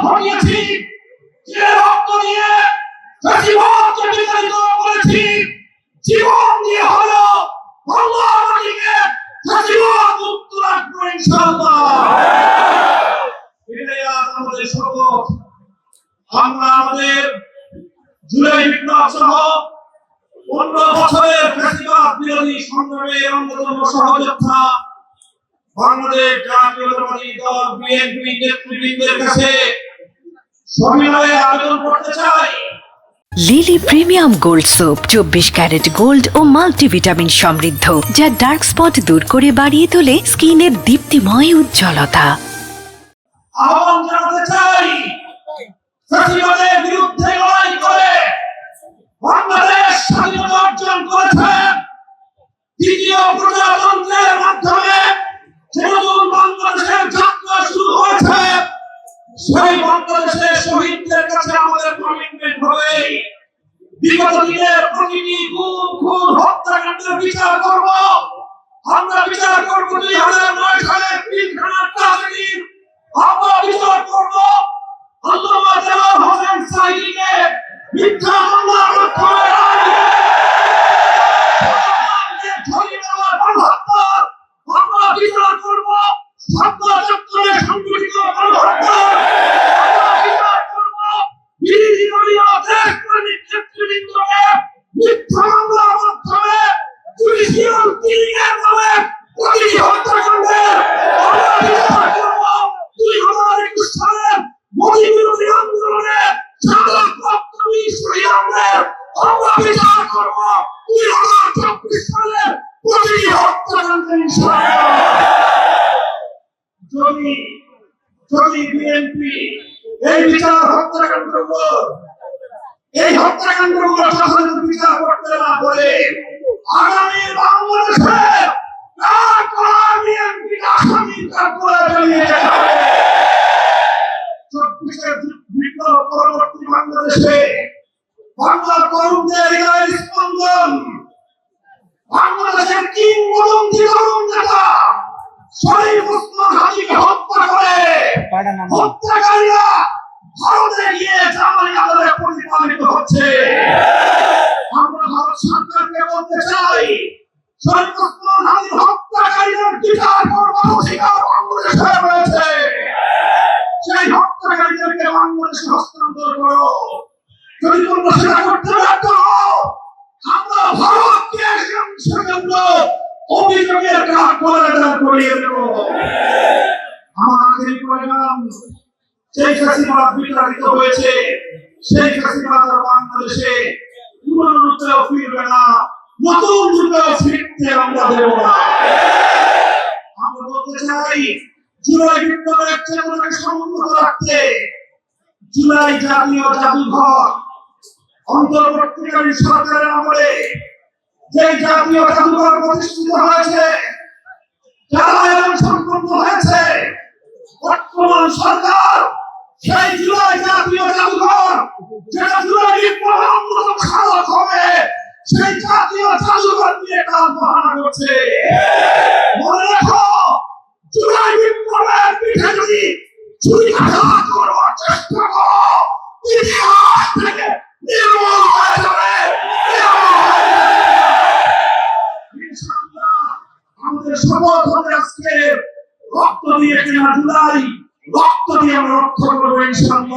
ঘটিয়েছি, যে রক্ত নিয়ে জীবনকে বিতাড়িত করেছি, জীবন দিয়ে হলো বাংলার মাটিকে জীবন মুক্ত রাখবো ইনশাআল্লাহ। এটাই আজ আমাদের শপথ। আমরা আমাদের জুলাই বিপ্লব সহ 15 বছরের ফ্যাসিবাদ বিরোধী সংগ্রামের অন্যতম সহযোদ্ধা বাংলাদেশ জাতীয়তাবাদী দল বিএনপি নেতৃবৃন্দের কাছে সবিনয়ে আবেদন করতে চাই। Lily premium gold soap 24 carat gold ও মাল্টিভিটামিন সমৃদ্ধ, যা ডার্ক স্পট দূর করে বাড়িয়ে তোলে স্কিনের দীপ্তিময় উজ্জ্বলতা। আহ্বান জানাতে চাই, ফ্যাসিবাদের বিরুদ্ধে লড়াই করে বাংলাদেশ স্বাধীনতা অর্জন করেছে। দ্বিতীয় প্রজাতন্ত্রের মাধ্যমে যে নতুন বাংলাদেশের যাত্রা শুরু হয়েছে, সেই বাংলাদেশের শহীদদের কাছে আমাদের কমিটমেন্ট হবে বিগত দিনের প্রতিটি গুম খুন হত্যাকাণ্ডের বিচার করব। আমরা বিচার করব 2009 সালের পিলখানার ট্রাজেডির, আমরা বিচার করব আল্লামা জালাল হোসেন সাঈদীকে মিথ্যা মামলার মাধ্যমে আমরা বিচার করব ছাত্র চত্বরে সংগঠিত গণহত্যার, আমরা বিচার করব বিরোধী দলীয় দেশপ্রেমিক নেতৃবৃন্দকে মিথ্যা মামলার মাধ্যমে জুডিশিয়াল কিলিংয়ের নামে প্রতিটি হত্যাকাণ্ডের, আমরা বিচার করব 2021 সালের মোদী বিরোধী আন্দোলনে শাহাদাতপ্রাপ্ত বীর শহীদদের, আমরা বিচার করব 2024 সালের প্রতিটি হত্যাকাণ্ডের ইনশাআল্লাহ। যদি বিএনপি এই হত্যাকাণ্ডগুলো সহজে বিচার করতে না পারে, আগামী বাংলাদেশে বিএনপি আসামির কাঠগড়ায় চালিয়ে যাবে। 24 বিপ্লব পরবর্তী বাংলাদেশে বাংলার তরুণদের হৃদয়ের স্পন্দন, বাংলাদেশের কিংবদন্তি তরুণ নেতা শরীফ ওসমান হাদিকে হত্যা করে হত্যাকারীরা ভারতে গিয়ে জামাই আদালতে পরিচালিত হচ্ছে। আমরা ভারত সরকারকে বলতে চাই, শরীফ ওসমান হাদির হত্যাকারীদের বিচার করবার অধিকার বাংলাদেশে রয়েছে। সেই হত্যাকারীদেরকে বাংলাদেশে হস্তান্তর করো। যদি তোমরা সেটা করতে ব্যর্থ হও, আমরা ভারতকে সেজন্য অভিযোগের কাঠগড়ায় দাঁড় করিয়ে দেব। আমার আগের পয়গাম, সেই ফ্যাসিবাদ বিতাড়িত হয়েছে, সেই ফ্যাসিবাদ আর বাংলাদেশে পুরনো রূপেও ফিরবে না, নতুন রূপেও ফিরতে আমরা দেব না। আমরা বলতে চাই, জুলাই বিপ্লবের চেতনাকে সমুন্নত রাখতে জুলাই জাতীয় জাদুঘর অন্তর্বর্তীকালীন সরকারের আমলে যে জাতীয় জাদুঘর প্রতিষ্ঠিত হয়েছে, যারা এবং সম্পন্ন হয়েছে, বর্তমান সরকার সেই জুলাই জাতীয় জাদুঘর, যেটা জুলাই বিপ্লবের অন্যতম সাধক হবে, সেই জাতীয় জাদুঘর নিয়ে কাজ বাহানা করছে। মনে রাখো, জুলাই বিপ্লবের পিঠে যদি ছুরিকাঘাত করবার চেষ্টা করো, ইতিহাস থেকে নির্মূল হয়ে যাবে। ইনশাআল্লাহ আমাদের শপথ হবে আজকে রক্ত দিয়ে কেনা জুলাই, রক্ত দিয়ে আমরা রক্ষা করবো ইনশাআল্লাহ।